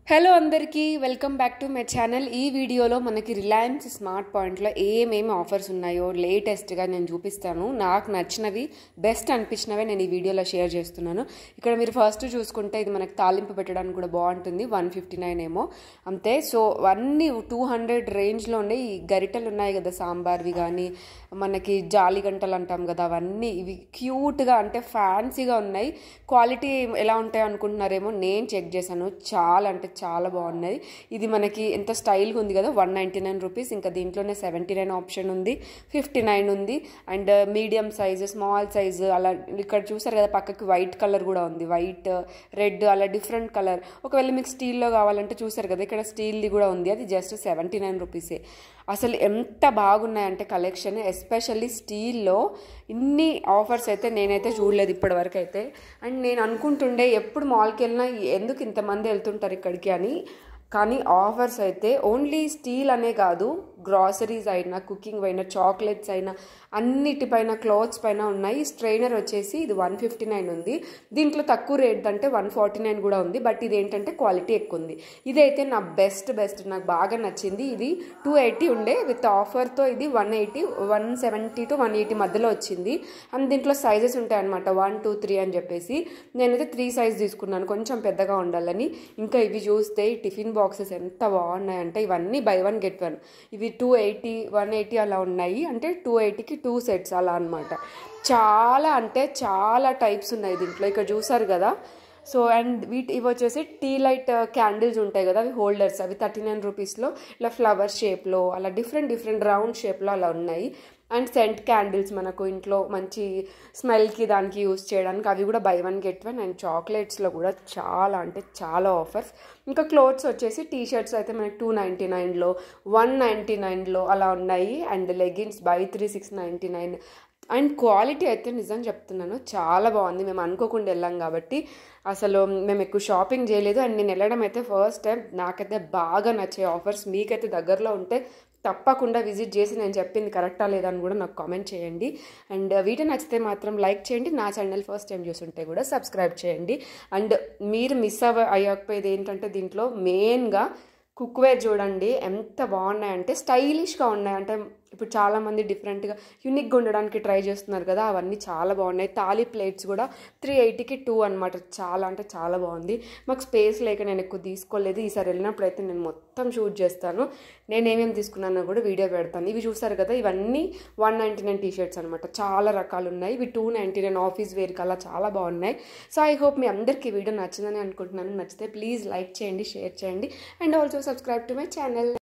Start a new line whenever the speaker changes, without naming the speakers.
Hello అందరికీ welcome back to my channel. ఈ వీడియోలో మనకి రిలయన్స్ స్మార్ట్ పాయింట్లో ఏమేమి ఆఫర్స్ ఉన్నాయో లేటెస్ట్గా నేను చూపిస్తాను. నాకు నచ్చినవి బెస్ట్ అనిపించినవే నేను ఈ వీడియోలో షేర్ చేస్తున్నాను. ఇక్కడ మీరు ఫస్ట్ చూసుకుంటే ఇది మనకి తాలింపు పెట్టడానికి కూడా బాగుంటుంది. 159 ఏమో అంతే. సో అన్నీ 200 రేంజ్లో ఉన్నాయి. ఈ గరిటెలు ఉన్నాయి కదా సాంబార్వి, కానీ మనకి జాలి గంటలు అంటాం కదా, అవన్నీ ఇవి క్యూట్గా అంటే ఫ్యాన్సీగా ఉన్నాయి. క్వాలిటీ ఎలా ఉంటాయో అనుకుంటున్నారేమో, నేను చెక్ చేశాను, చాలా అంటే చాలా బాగున్నాయి. ఇది మనకి ఎంత స్టైల్గా ఉంది కదా, 199 రూపీస్. ఇంకా దీంట్లోనే 79 ఆప్షన్ ఉంది, 59 ఉంది, and medium size, small size అలా. ఇక్కడ చూసారు కదా పక్కకి వైట్ కలర్ కూడా ఉంది, వైట్, రెడ్ అలా డిఫరెంట్ కలర్. ఒకవేళ మీకు స్టీల్లో కావాలంటే చూసారు కదా ఇక్కడ స్టీల్ది కూడా ఉంది, అది జస్ట్ 79 రూపీసే. అసలు ఎంత బాగున్నాయంటే కలెక్షన్, ఎస్పెషల్లీ స్టీల్లో ఇన్ని ఆఫర్స్ అయితే నేనైతే చూడలేదు ఇప్పటివరకు అయితే. అండ్ నేను అనుకుంటుండే ఎప్పుడు మాల్కి వెళ్ళినా ఎందుకు ఇంతమంది వెళ్తుంటారు ఇక్కడికి అని, కానీ ఆఫర్స్ అయితే ఓన్లీ స్టీల్ అనే కాదు, గ్రాసరీస్ అయినా, కుకింగ్ అయినా, చాక్లెట్స్ అయినా, అన్నిటిపైన, క్లాత్స్ పైన ఉన్నాయి. స్ట్రైనర్ వచ్చేసి ఇది 159 ఉంది. దీంట్లో తక్కువ రేట్ అంటే 149 కూడా ఉంది, బట్ ఇది ఏంటంటే క్వాలిటీ ఎక్కువ ఉంది. ఇదైతే నా బెస్ట్ నాకు బాగా నచ్చింది. ఇది 280 ఉండే, విత్ ఆఫర్తో ఇది 180, 170 to 180 మధ్యలో వచ్చింది. అండ్ దీంట్లో సైజెస్ ఉంటాయి అనమాట, 1, 2, 3 అని చెప్పేసి. నేనైతే 3 సైజ్ తీసుకున్నాను, కొంచెం పెద్దగా ఉండాలని. ఇంకా ఇవి చూస్తే టిఫిన్ బాక్సెస్ ఎంత బాగున్నాయంటే, ఇవన్నీ బై 1 get 1. ఇవి 280, 180 అలా ఉన్నాయి, అంటే 280కి 2 సెట్స్ అలా అనమాట. చాలా అంటే చాలా టైప్స్ ఉన్నాయి దీంట్లో, ఇక్కడ చూసారు కదా. సో అండ్ ఇవి వచ్చేసి టీ లైట్ క్యాండిల్స్ ఉంటాయి కదా, అవి హోల్డర్స్, అవి 39 రూపీస్లో ఇలా ఫ్లవర్ షేప్లో అలా డిఫరెంట్ రౌండ్ షేప్లో అలా ఉన్నాయి. అండ్ సెంట్ క్యాండిల్స్ మనకు ఇంట్లో మంచి స్మెల్కి దానికి యూస్ చేయడానికి, అవి కూడా బై 1 get 1. అండ్ చాక్లెట్స్లో కూడా చాలా అంటే చాలా ఆఫర్స్. ఇంకా క్లోత్స్ వచ్చేసి టీ షర్ట్స్ అయితే మనకి 299లో, 199లో అలా ఉన్నాయి. And leggings by 3 699. And quality అయితే నిజం చెప్తున్నాను చాలా బాగుంది. మేము అనుకోకుండా వెళ్ళాం కాబట్టి అసలు మేము ఎక్కువ షాపింగ్ చేయలేదు. అండ్ నేను వెళ్ళడం అయితే ఫస్ట్ టైం. నాకైతే బాగా నచ్చే ఆఫర్స్. మీకైతే దగ్గరలో ఉంటే తప్పకుండా విజిట్ చేసి నేను చెప్పింది కరెక్టా లేదా అని కూడా నాకు కామెంట్ చేయండి. అండ్ వీడియో నచ్చితే మాత్రం లైక్ చేయండి. నా ఛానల్ ఫస్ట్ టైం చూస్తుంటే కూడా సబ్స్క్రైబ్ చేయండి. అండ్ మీరు మిస్ అయ్యకపోయేది ఏంటంటే దీంట్లో మెయిన్గా కుక్వేర్ చూడండి ఎంత బాగున్నాయంటే, స్టైలిష్గా ఉన్నాయి. అంటే ఇప్పుడు చాలామంది డిఫరెంట్గా యూనిక్గా ఉండడానికి ట్రై చేస్తున్నారు కదా, అవన్నీ చాలా బాగున్నాయి. తాళీ ప్లేట్స్ కూడా 380కి 2 అనమాట. చాలా అంటే చాలా బాగుంది. మాకు స్పేస్ లేక నేను ఎక్కువ తీసుకోలేదు. ఈసారి వెళ్ళినప్పుడు అయితే నేను మొత్తం షూట్ చేస్తాను. నేను ఏమేమి తీసుకున్నానో కూడా వీడియో పెడతాను. ఇవి చూసారు కదా, ఇవన్నీ 199 టీ షర్ట్స్ అనమాట. చాలా రకాలు ఉన్నాయి. ఇవి 299 ఆఫీస్ వేర్కి అలా చాలా బాగున్నాయి. సో ఐ హోప్ మీ అందరికీ వీడియో నచ్చిందని అనుకుంటున్నాను. నచ్చితే ప్లీజ్ లైక్ చేయండి, షేర్ చేయండి, and also subscribe to my channel.